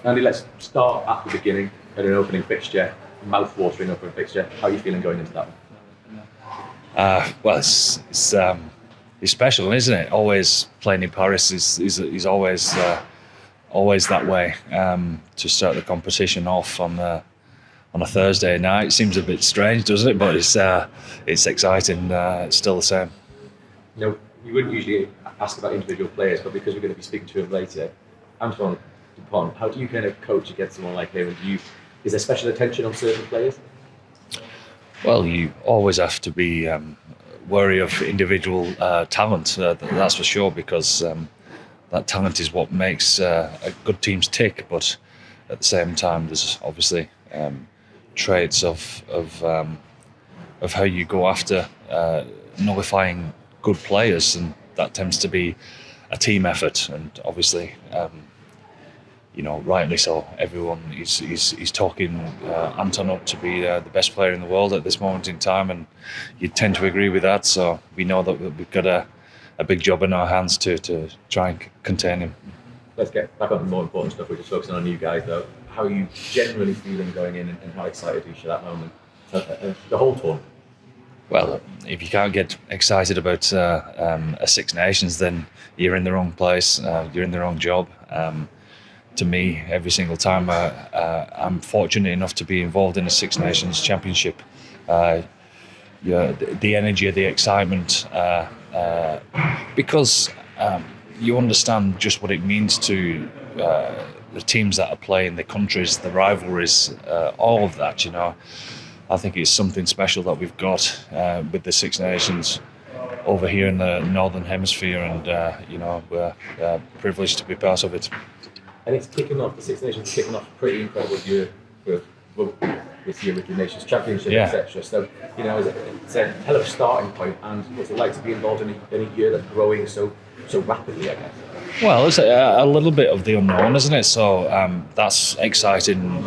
Andy, let's start at the beginning at an opening fixture, mouth-watering opening fixture. How are you feeling going into that one? Well, it's special, isn't it? Always playing in Paris is always that way. To start the competition off on a Thursday night, it seems a bit strange, doesn't it? But it's exciting. It's still the same. You wouldn't usually ask about individual players, but because we're going to be speaking to him later, Antoine Dupont, how do you kind of coach against someone like him? Is there special attention on certain players? Well, you always have to be wary of individual talent, that's for sure, because that talent is what makes good teams tick. But at the same time, there's obviously traits of how you go after nullifying good players, and that tends to be a team effort. And obviously, rightly so, everyone is talking Anton up to be the best player in the world at this moment in time, and you tend to agree with that. So we know that we've got a big job in our hands to try and contain him. Let's get back on the more important stuff. We're just focusing on you guys, though. How are you generally feeling going in, and how excited are you for that moment? The whole tournament. Well, if you can't get excited about a Six Nations, then you're in the wrong place. You're in the wrong job. To me, every single time I'm fortunate enough to be involved in a Six Nations championship, the energy, the excitement, because you understand just what it means to the teams that are playing, the countries, the rivalries, all of that. I think it's something special that we've got with the Six Nations over here in the Northern Hemisphere, and we're privileged to be part of it. And it's kicking off, the Six Nations kicking off a pretty incredible year for rugby this year with the Nations Championship, etc. So, it's a hell of a starting point. And what's it like to be involved in a year that's growing so rapidly, I guess? Well, it's a little bit of the unknown, isn't it? So that's exciting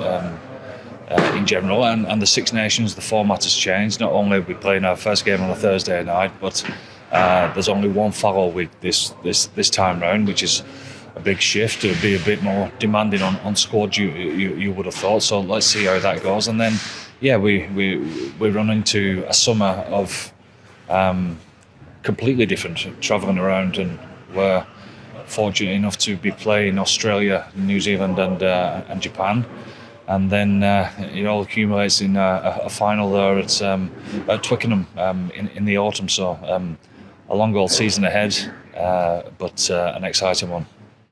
in general. And the Six Nations, the format has changed. Not only are we playing our first game on a Thursday night, but there's only one Farrell week this time round, which is a big shift. It'll be a bit more demanding on squad, you would have thought. So let's see how that goes. And then, we run into a summer of completely different, travelling around, and we're fortunate enough to be playing Australia, New Zealand, and Japan. And then it all accumulates in a final there at Twickenham in the autumn. So a long old season ahead, but an exciting one.